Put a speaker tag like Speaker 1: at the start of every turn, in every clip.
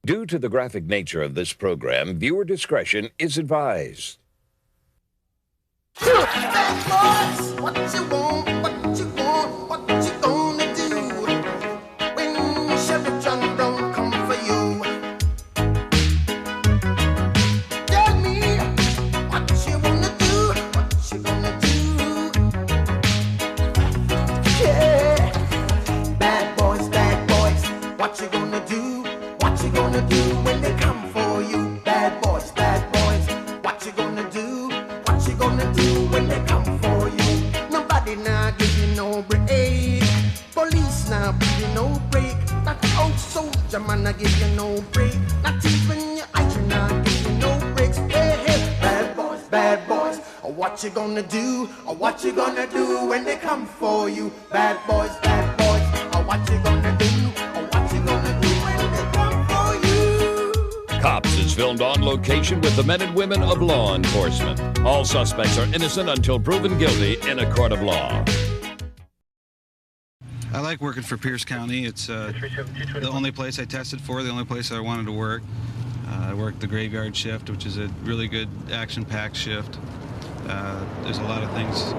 Speaker 1: Due to the graphic nature of this program, viewer discretion is advised.
Speaker 2: Bad boys, what you want, what you want, what you gonna do when Chevy John Brown come for you? Tell me what you wanna do, what you gonna do. Yeah, bad boys, what you gonna do, what you gonna do when they come for you? Bad boys, what you gonna do, what you gonna do when they come for you? Nobody now give you no break. Police now give you no break. That old soldier man now give you no break. Not even your eyes now give you no breaks. Hey, hey, bad boys, what you gonna do? Or what you gonna do when they come for you? Bad boys, what you gonna do? Or what you gonna do when they come for you?
Speaker 1: Cops is filmed on location with the men and women of law enforcement. All suspects are innocent until proven guilty in a court of law.
Speaker 3: I like working for Pierce County. It's the only place I tested for, the only place I wanted to work. I worked the graveyard shift, which is a really good action-packed shift. There's a lot of things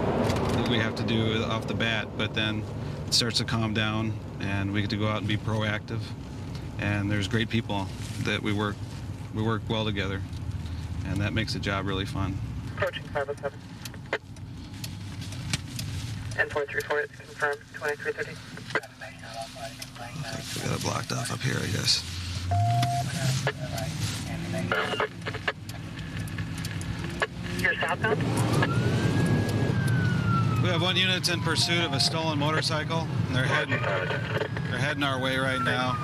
Speaker 3: that we have to do off the bat, but then it starts to calm down and we get to go out and be proactive. And there's great people that we work well together, and that makes the job really fun.
Speaker 4: Approaching 507. N434, it's confirmed, 2330.
Speaker 3: We got it blocked off up here, I guess.
Speaker 4: You're southbound?
Speaker 3: We have one unit in pursuit of a stolen motorcycle, and they're heading our way right now.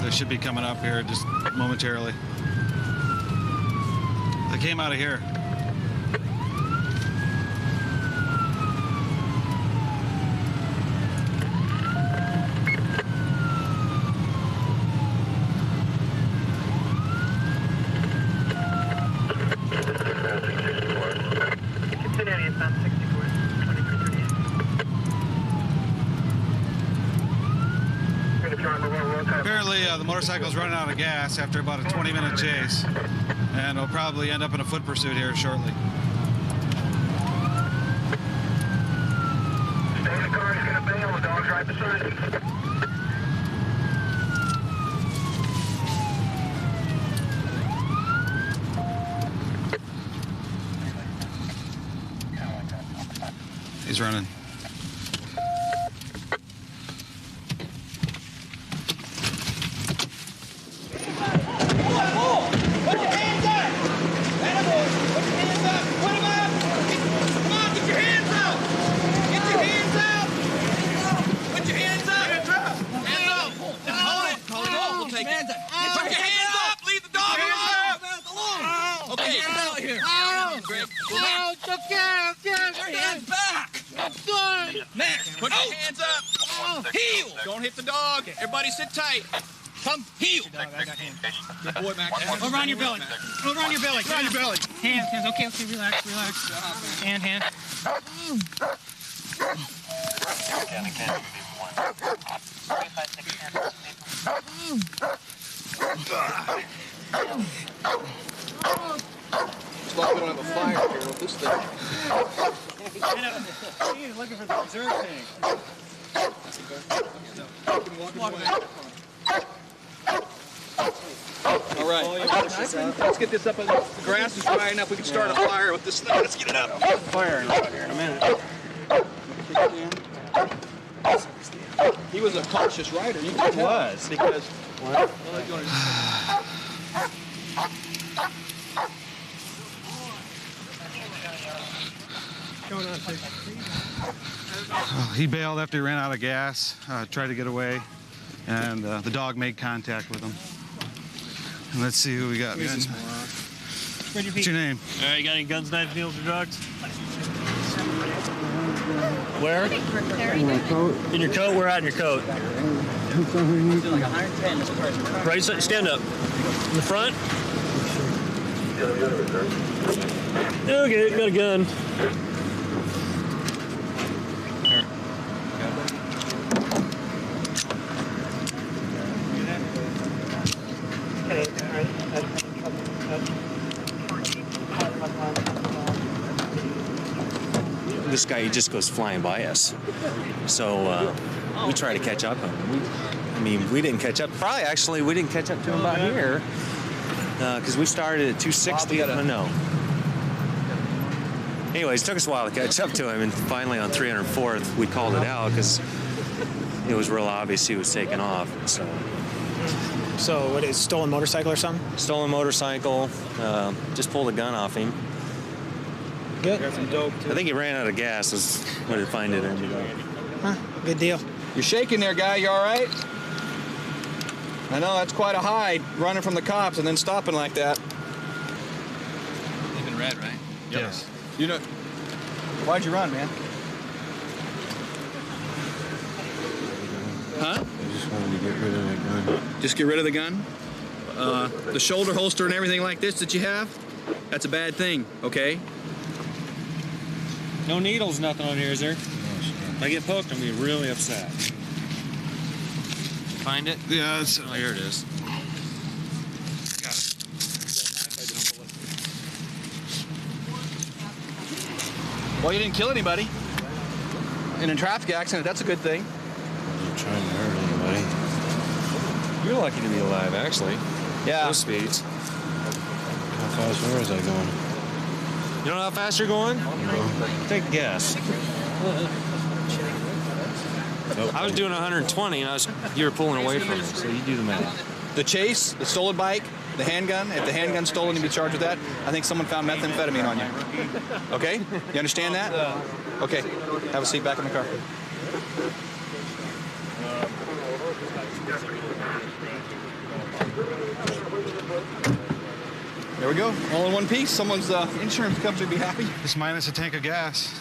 Speaker 3: They should be coming up here just momentarily. They came out of here.
Speaker 4: Continuing eastbound 64, 2338.
Speaker 3: Apparently, the motorcycle's running out of gas after about a 20-minute chase, and it'll probably end up in a foot pursuit here shortly.
Speaker 4: Stay in the car, he's gonna bail, the dog's right beside him.
Speaker 3: He's running.
Speaker 5: Next, put your hands up. Heel. Don't hit the dog. Everybody sit tight. Come heel.
Speaker 6: Dog, I got hands.
Speaker 5: Good boy, Mac.
Speaker 6: Around your belly. Around your belly. Around your belly. Hands. Okay, relax. Hand.
Speaker 5: It's like we don't have a fire here with this thing.
Speaker 6: He's looking for the reserve tank.
Speaker 5: All right. Let's get this up. The grass is dry enough. We can start a fire with this thing. Let's get it up.
Speaker 6: Fire out here in a minute.
Speaker 5: He was a cautious rider. You could tell. Because.
Speaker 3: He bailed after he ran out of gas, tried to get away, and the dog made contact with him. And let's see who we got, man. What's your name?
Speaker 6: All right, you got any guns, knives, needles, or drugs? Where? In your coat? Where at in your coat? Right, stand up. In the front? Okay, got a gun.
Speaker 7: this guy, he just goes flying by us. So we try to catch up. We didn't catch up. Probably, actually, we didn't catch up to him about here because we started at 260. No. Anyways, it took us a while to catch up to him, and finally on 304th, we called it out because it was real obvious he was taking off.
Speaker 6: So what is stolen motorcycle or something?
Speaker 7: Stolen motorcycle. Just pulled a gun off him.
Speaker 6: Good.
Speaker 3: Got some dope, too.
Speaker 7: I think he ran out of gas. Was what did find it ended up.
Speaker 6: Huh, good deal.
Speaker 5: You're shaking there, guy. You all right? I know, that's quite a hide, running from the cops and then stopping like that.
Speaker 8: Leaving red, right?
Speaker 3: Yes.
Speaker 5: You know, why'd you run, man? Huh?
Speaker 9: I just wanted to get rid of that gun.
Speaker 5: Just get rid of the gun? The shoulder holster and everything like this that you have? That's a bad thing, okay?
Speaker 7: No needles, nothing on here, is there? If I get poked, I'm gonna be really upset. Find it?
Speaker 3: Yeah, it's...
Speaker 7: Oh, here it is.
Speaker 5: Got it. Well, you didn't kill anybody in a traffic accident. That's a good thing.
Speaker 9: I wasn't trying to hurt anybody.
Speaker 7: You're lucky to be alive, actually.
Speaker 5: Yeah.
Speaker 7: Those speeds.
Speaker 9: How fast was I going?
Speaker 7: You know how fast you're going?
Speaker 9: No.
Speaker 7: Take a guess. I was doing 120, and you were pulling away from me, so you do the math.
Speaker 5: The chase, the stolen bike, the handgun. If the handgun's stolen, you'd be charged with that. I think someone found methamphetamine on you. Okay? You understand that? Okay. Have a seat back in the car. There we go. All in one piece. Someone's insurance company would be happy.
Speaker 3: Just minus a tank of gas.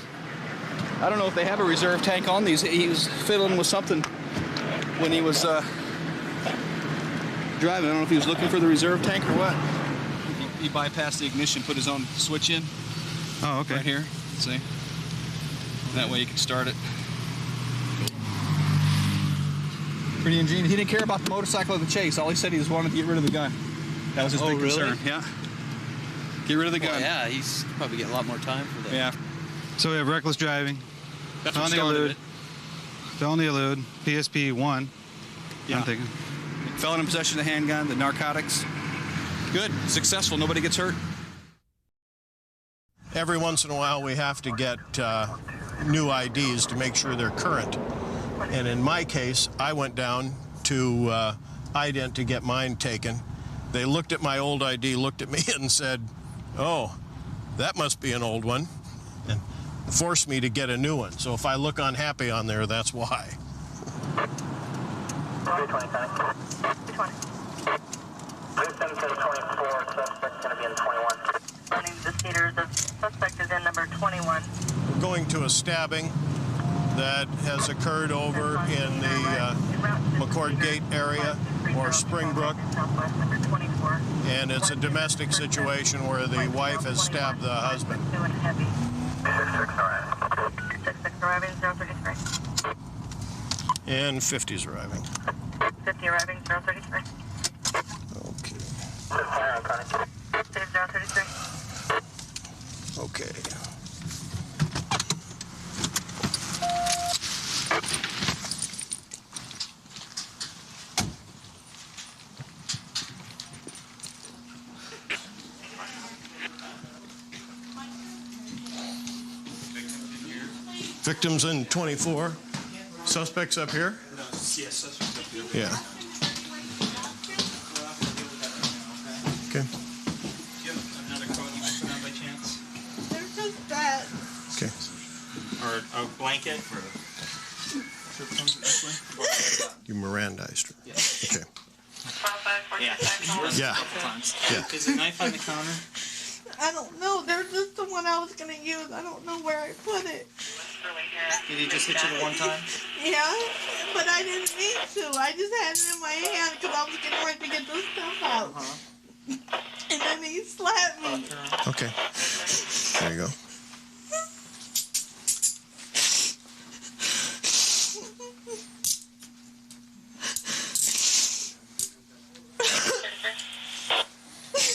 Speaker 5: I don't know if they have a reserve tank on these. He was fiddling with something when he was driving. I don't know if he was looking for the reserve tank or what. He bypassed the ignition, put his own switch in.
Speaker 3: Oh, okay.
Speaker 5: Right here. See? That way you can start it. Pretty ingenious. He didn't care about the motorcycle or the chase. All he said he just wanted to get rid of the gun. That was his big concern. Yeah. Get rid of the gun.
Speaker 8: Well, yeah, he's probably getting a lot more time for that.
Speaker 5: Yeah.
Speaker 3: So we have reckless driving.
Speaker 5: That's what
Speaker 3: Felony
Speaker 5: started
Speaker 3: elude.
Speaker 5: it.
Speaker 3: Felony elude. PSP 1.
Speaker 5: Yeah.
Speaker 3: I'm thinking.
Speaker 5: Felon in possession of the handgun, the narcotics. Good. Successful. Nobody gets hurt.
Speaker 10: Every once in a while we have to get new IDs to make sure they're current. And in my case, I went down to Ident to get mine taken. They looked at my old ID, looked at me and said, "Oh, that must be an old one," and forced me to get a new one. So if I look unhappy on there, that's why.
Speaker 4: 320, 320. 24, suspect's going to be in 21. Running the Cedars, the suspect is in number 21.
Speaker 10: We're going to a stabbing that has occurred over in the McCord Gate area or Springbrook. And it's a domestic situation where the wife has stabbed the husband.
Speaker 4: 66 arriving, 033.
Speaker 10: And 50's arriving.
Speaker 4: 50 arriving, 033.
Speaker 10: Okay.
Speaker 4: 033.
Speaker 10: Okay. Victims in 24. Suspects up here?
Speaker 6: Yes, suspects up here.
Speaker 10: Yeah. Okay.
Speaker 6: Do you have another code you want to put on by chance?
Speaker 11: They're just that.
Speaker 10: Okay.
Speaker 6: Or a blanket?
Speaker 10: You Mirandized her.
Speaker 6: Yes.
Speaker 10: Okay.
Speaker 6: Yeah.
Speaker 10: Yeah. Yeah.
Speaker 6: Is the knife on the counter?
Speaker 11: I don't know. They're just the one I was going to use. I don't know where I put it.
Speaker 6: Did he just hit you the one time?
Speaker 11: Yeah, but I didn't mean to. I just had it in my hand because I was getting ready to get the stuff out. And then he slapped me.
Speaker 10: Okay. There you go.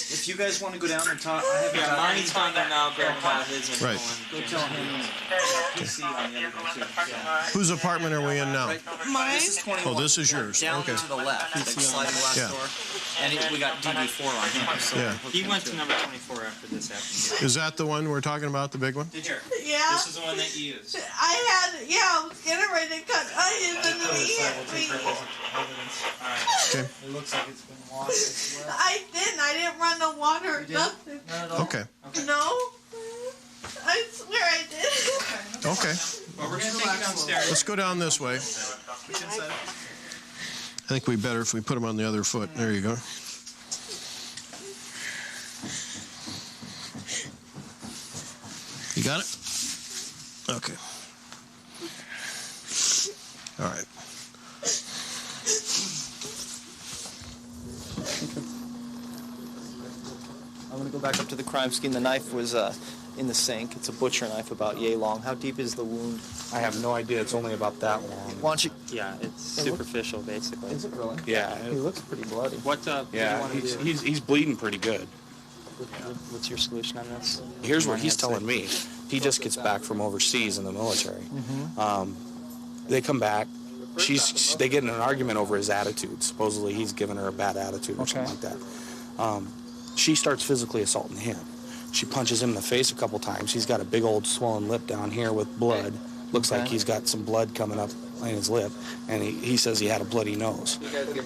Speaker 6: If
Speaker 8: If you guys want to go down and talk, I have mine's on there now. Grandpa his and
Speaker 10: Right.
Speaker 8: go tell him. PC on the other one too. Yeah.
Speaker 10: Whose apartment are we in now?
Speaker 11: Mine?
Speaker 8: This is 21.
Speaker 10: Oh, this is yours.
Speaker 8: Down
Speaker 10: Okay.
Speaker 8: to the left, the sliding glass
Speaker 10: Yeah.
Speaker 8: door. And we got DD4 on him. So
Speaker 10: Yeah.
Speaker 8: he went to number 24 after this happened.
Speaker 10: Is that the one we're talking about, the big one?
Speaker 8: Here.
Speaker 11: Yeah.
Speaker 8: This is the one that you used.
Speaker 11: I was getting ready to cut onions and then he hit me.
Speaker 10: Okay.
Speaker 8: It looks like it's been washed.
Speaker 11: I didn't run the water or nothing.
Speaker 8: Not at all.
Speaker 10: Okay.
Speaker 11: No. I swear I did.
Speaker 10: Okay.
Speaker 8: Well, we're going to take you downstairs.
Speaker 10: Let's go down this way. I think we better if we put them on the other foot. There you go. You got it? Okay. All right.
Speaker 12: I'm going to go back up to the crime scene. The knife was in the sink. It's a butcher knife about yay long. How deep is the wound?
Speaker 13: I have no idea. It's only about that long.
Speaker 12: Why don't you...
Speaker 8: Yeah, it's superficial, basically.
Speaker 12: Is it really?
Speaker 13: Yeah.
Speaker 12: He looks pretty bloody.
Speaker 8: What do you
Speaker 13: Yeah,
Speaker 8: want to do?
Speaker 13: he's bleeding pretty good.
Speaker 8: What's your solution on this?
Speaker 13: Here's what he's telling me. He just gets back from overseas in the military. They come back. They get in an argument over his attitude. Supposedly he's given her a bad attitude or something like that. She starts physically assaulting him. She punches him in the face a couple times. He's got a big old swollen lip down here with blood. Looks like he's got some blood coming up in his lip, and he says he had a bloody nose.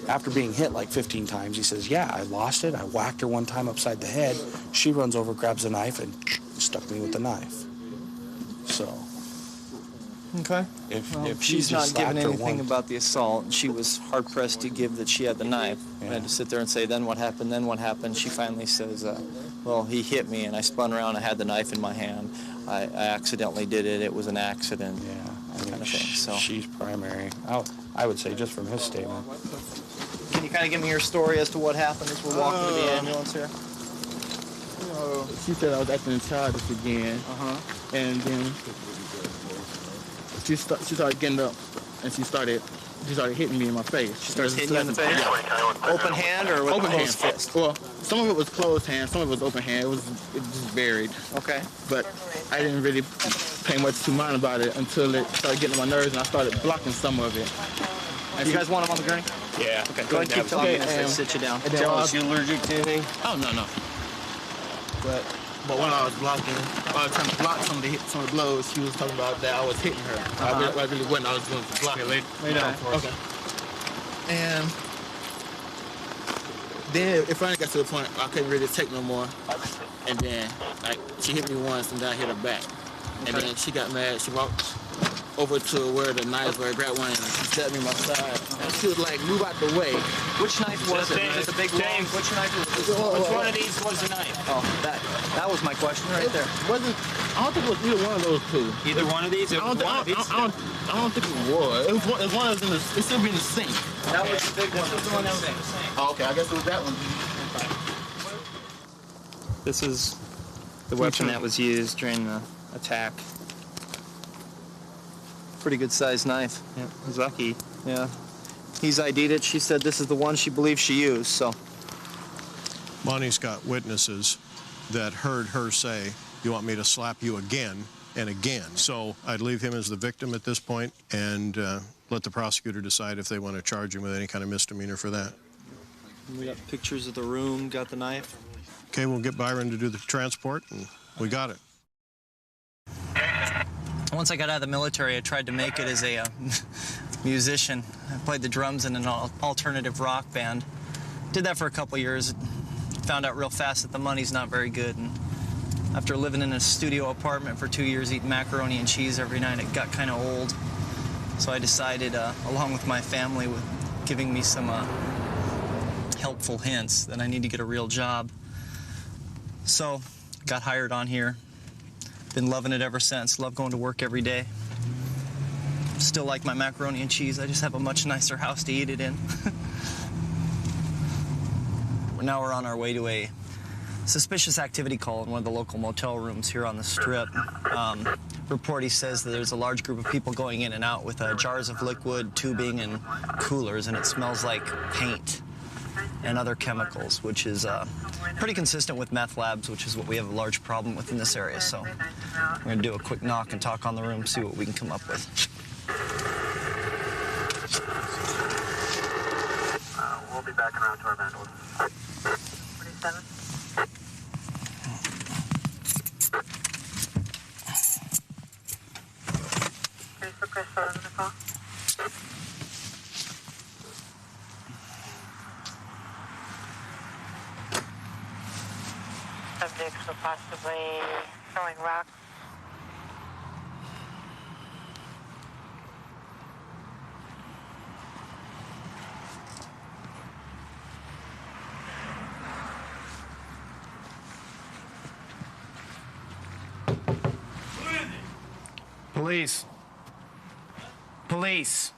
Speaker 13: After being hit like 15 times, he says, yeah, I lost it. I whacked her one time upside the head. She runs over, grabs a knife, and stuck me with the knife. So...
Speaker 12: Okay.
Speaker 13: If
Speaker 12: she's
Speaker 13: she
Speaker 12: not
Speaker 13: just
Speaker 12: given
Speaker 13: slapped her
Speaker 12: anything
Speaker 13: once-
Speaker 12: about the assault, she was hard-pressed to give that she had the knife. I had to sit there and say, then what happened, then what happened? She finally says, well, he hit me, and I spun around, I had the knife in my hand. I accidentally did it. It was an accident.
Speaker 13: Yeah,
Speaker 12: kind of thing. So
Speaker 13: she's primary. I would say just from his statement.
Speaker 12: Can you kind of give me your story as to what happened as we're walking to the ambulance here?
Speaker 14: She said I was acting childish again. And then she started getting up, and she started hitting me in my face.
Speaker 12: She started hitting you in the face?
Speaker 14: Yeah.
Speaker 12: Open hand or with
Speaker 14: open
Speaker 12: closed
Speaker 14: hand.
Speaker 12: fist?
Speaker 14: Well, some of it was closed hand, some of it was open hand. It was just varied.
Speaker 12: Okay.
Speaker 14: But I didn't really pay much to mind about it until it started getting on my nerves, and I started blocking some of it.
Speaker 12: And you guys want him on the gurney?
Speaker 14: Yeah.
Speaker 12: Okay, go ahead and keep talking as they sit you down.
Speaker 14: Joe, is
Speaker 12: you allergic to anything?
Speaker 14: Oh, no. But when I was blocking, I was trying to block some of the blows, she was talking about that I was hitting her. I really wasn't. I was doing the blocking.
Speaker 12: Lay down for us.
Speaker 14: Okay. And then it finally got to the point I couldn't really take no more. And then she hit me once, and then I hit her back. And then she got mad. She walked over to where the knives were, grabbed one, and she stabbed me on my side. And she was like, move out the way.
Speaker 12: Which knife was it? Was it the big long? Which knife was it?
Speaker 14: Which
Speaker 12: one of these was the knife? Oh, that was my question right there.
Speaker 14: I don't think it was either one of those two.
Speaker 8: Either one of these?
Speaker 14: I don't think it was. It was one that was in the. It should be in the sink.
Speaker 12: That was the big one. That was the one that was in the sink.
Speaker 14: Oh, okay, I guess it was that one.
Speaker 12: This is the weapon that was used during the attack. Pretty good sized knife.
Speaker 8: Yeah, he's lucky.
Speaker 12: Yeah. He's ID'd it. She said this is the one she believes she used, so.
Speaker 10: Bonnie's got witnesses that heard her say, you want me to slap you again and again. So I'd leave him as the victim at this point and let the prosecutor decide if they want to charge him with any kind of misdemeanor for that.
Speaker 12: We got pictures of the room, got the knife.
Speaker 10: Okay, we'll get Byron to do the transport, and we got it.
Speaker 12: Once I got out of the military, I tried to make it as a musician. I played the drums in an alternative rock band. Did that for a couple years. Found out real fast that the money's not very good. And after living in a studio apartment for 2 years, eating macaroni and cheese every night, it got kind of old. So I decided, along with my family, with giving me some helpful hints, that I need to get a real job. So got hired on here. Been loving it ever since. Love going to work every day. Still like my macaroni and cheese. I just have a much nicer house to eat it in. Now we're on our way to a suspicious activity call in one of the local motel rooms here on the Strip. Report, he says that there's a large group of people going in and out with jars of liquid, tubing, and coolers, and it smells like paint. and other chemicals, which is pretty consistent with meth labs, which is what we have a large problem with in this area. So we're going to do a quick knock and talk on the room, see what we can come up with.
Speaker 15: We'll be back around to our vandals.
Speaker 4: 47. Subjects were possibly throwing rocks.
Speaker 16: Police. Police.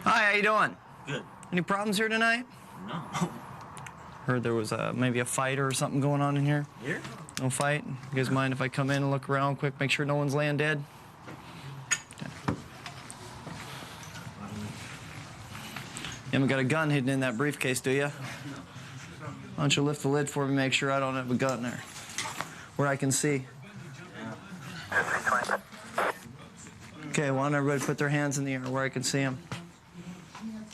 Speaker 12: Hi, how you doing?
Speaker 8: Good.
Speaker 12: Any problems here tonight?
Speaker 8: No.
Speaker 12: Heard there was maybe a fight or something going on in here.
Speaker 8: Here?
Speaker 12: No fight? You guys mind if I come in and look around quick, make sure no one's laying dead? You haven't got a gun hidden in that briefcase, do you? Why don't you lift the lid for me, make sure I don't have a gun there, where I can see. Okay, why don't everybody put their hands in the air where I can see them?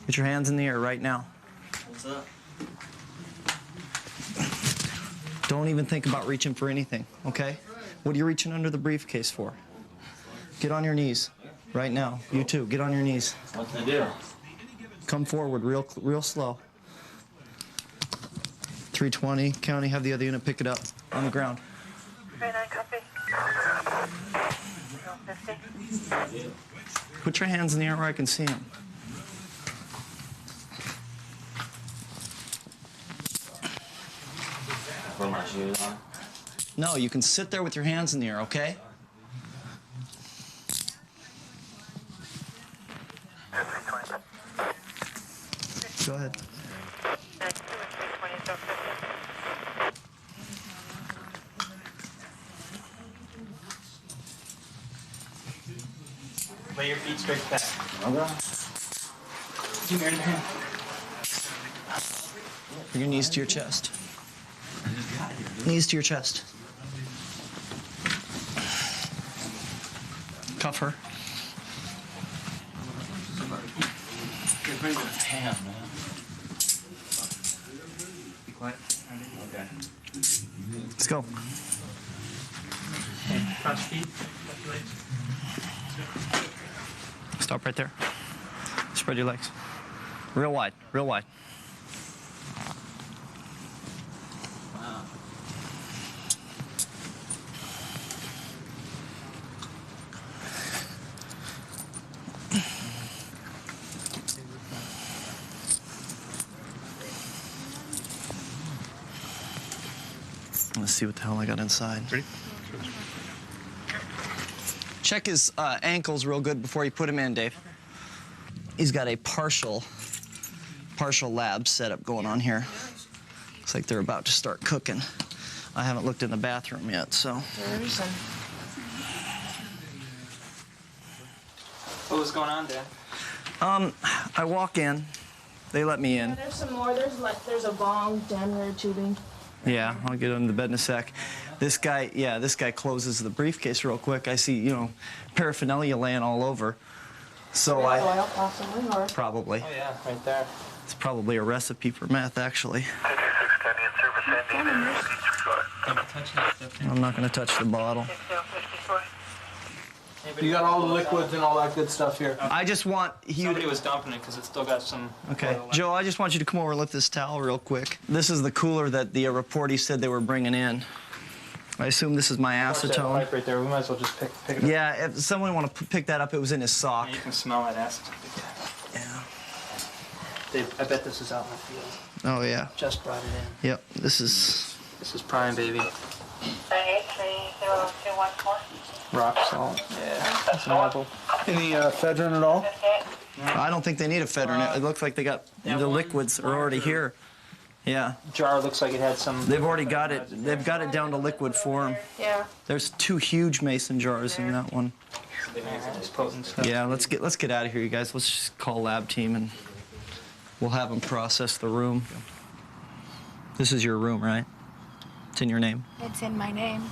Speaker 12: Get your hands in the air right now.
Speaker 8: What's up?
Speaker 12: Don't even think about reaching for anything, okay? What are you reaching under the briefcase for? Get on your knees right now. You too, get on your knees.
Speaker 8: What can I do?
Speaker 12: Come forward real slow. 320, County, have the other unit pick it up on the ground.
Speaker 4: 39 copy. 50.
Speaker 12: Put your hands in the air where I can see them.
Speaker 8: Put my shoes on.
Speaker 12: No, you can sit there with your hands in the air, okay? Go ahead.
Speaker 6: Lay your feet straight back.
Speaker 8: Okay.
Speaker 6: Do you marry the hand?
Speaker 12: Bring your knees to your chest. Knees to your chest. Cuff her.
Speaker 8: Damn, man.
Speaker 6: Be quiet.
Speaker 8: Okay.
Speaker 12: Let's go.
Speaker 6: Cross feet.
Speaker 12: Stop right there. Spread your legs. Real wide, real wide. Let's see what the hell I got inside.
Speaker 5: Ready?
Speaker 12: Check his ankles real good before you put him in, Dave. He's got a partial lab setup going on here. Looks like they're about to start cooking. I haven't looked in the bathroom yet, so.
Speaker 6: What was going on, Dad?
Speaker 12: I walk in, they let me in.
Speaker 17: Yeah, there's some more. There's a bong down here tubing.
Speaker 12: Yeah, I'll get under the bed in a sec. This guy closes the briefcase real quick. I see, paraphernalia laying all over. So
Speaker 17: Oil, possibly, or...
Speaker 12: Probably.
Speaker 6: Oh, yeah, right there.
Speaker 12: It's probably a recipe for meth, actually. I'm not going to touch the bottle.
Speaker 14: You got all the liquids and all that good stuff here.
Speaker 12: I just want
Speaker 6: Somebody was dumping it because it's still got some.
Speaker 12: Okay,
Speaker 6: oil
Speaker 12: Joe, I just want you to come over and lift this towel real quick. This is the cooler that the reportee said they were bringing in. I assume this is my acetone.
Speaker 6: Pipe right there. We might as well just pick it up.
Speaker 12: Yeah, if someone want to pick that up, it was in his sock.
Speaker 6: Yeah, you can smell that acetone.
Speaker 12: Yeah.
Speaker 6: I bet this is out in the field.
Speaker 12: Oh yeah.
Speaker 6: Just brought it in.
Speaker 12: Yep. This is
Speaker 6: prime, baby.
Speaker 4: 983014.
Speaker 6: Rock salt. Yeah. That's marble.
Speaker 14: Any ephedrine at all?
Speaker 12: I don't think they need ephedrine. It looks like they got the liquids are already here. Yeah.
Speaker 6: Jar looks like it had some.
Speaker 12: They've already got it. They've got it down to liquid form.
Speaker 17: Yeah.
Speaker 12: There's 2 huge mason jars in that one.
Speaker 6: It's potent stuff.
Speaker 12: Yeah, let's get out of here, you guys. Let's just call lab team and we'll have them process the room. This is your room, right? It's in your name?
Speaker 17: It's in my name.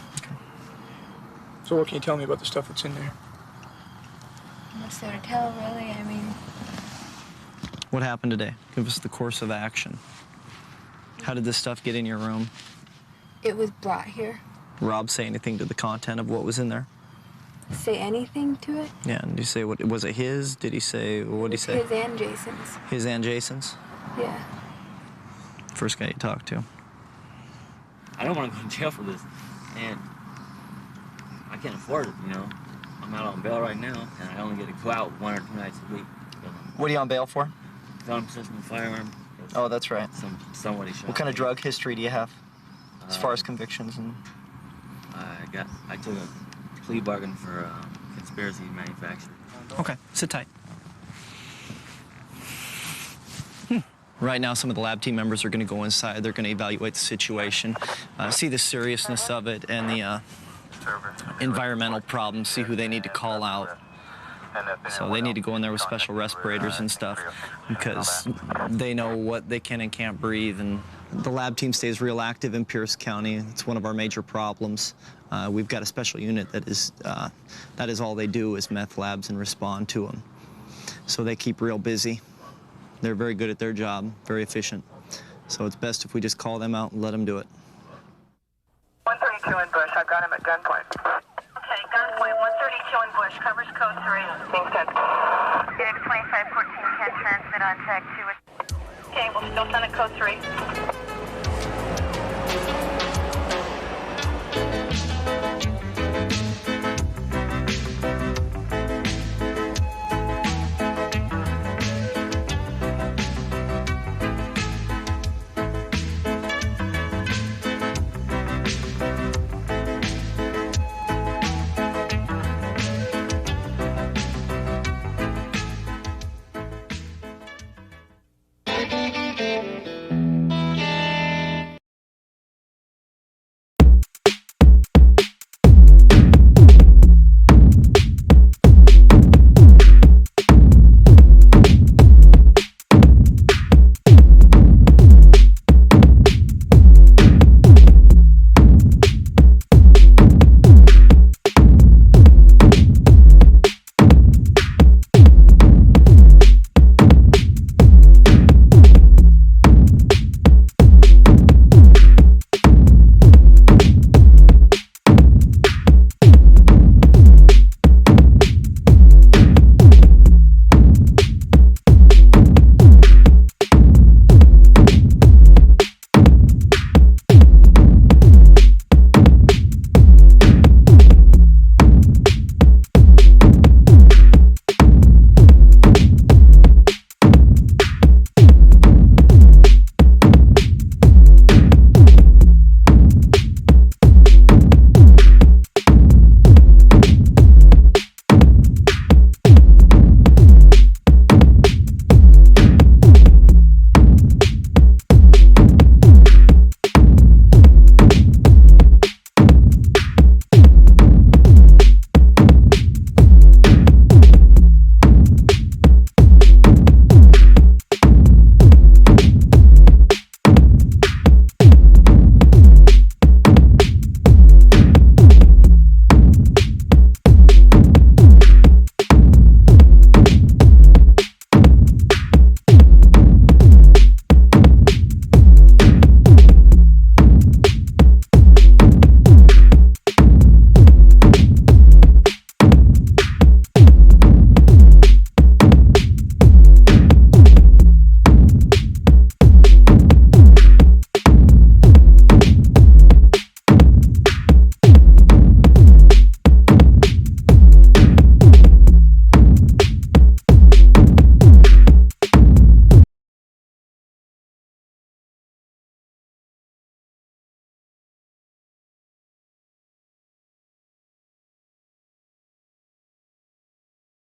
Speaker 6: So what can you tell me about the stuff that's in there?
Speaker 17: What's there to tell, really? I mean,
Speaker 12: What happened today? Give us the course of action. How did this stuff get in your room?
Speaker 17: it was brought here.
Speaker 12: Rob say anything to the content of what was in there?
Speaker 17: Say anything to it?
Speaker 12: Yeah, and did he say, what was it his? Did he say, what did he say?
Speaker 17: His and Jason's.
Speaker 12: His and Jason's?
Speaker 17: Yeah.
Speaker 12: First guy you talked to.
Speaker 18: I don't want to go to jail for this, and I can't afford it, you know. I'm out on bail right now, and I only get to go out 1 or 2 nights a week.
Speaker 12: What are you on bail for?
Speaker 18: Felon possession of a firearm.
Speaker 12: Oh, that's right.
Speaker 18: Somebody shot
Speaker 12: What kind of
Speaker 18: me.
Speaker 12: drug history do you have? As far as convictions and...
Speaker 18: I took a plea bargain for conspiracy to manufacture.
Speaker 12: Okay, sit tight. Right now, some of the lab team members are going to go inside. They're going to evaluate the situation, see the seriousness of it and the environmental problems, see who they need to call out. So they need to go in there with special respirators and stuff because they know what they can and can't breathe. And the lab team stays real active in Pierce County. It's one of our major problems. We've got a special unit that is all they do is meth labs and respond to them. So they keep real busy. They're very good at their job, very efficient. So it's best if we just call them out and let them do it.
Speaker 4: 132 in Bush. I've got him at gunpoint. Okay, gunpoint 132 in Bush. Covers code 3. Thanks, 10. Phoenix 2514 can transmit on tag 2. Okay, we'll still send it code 3.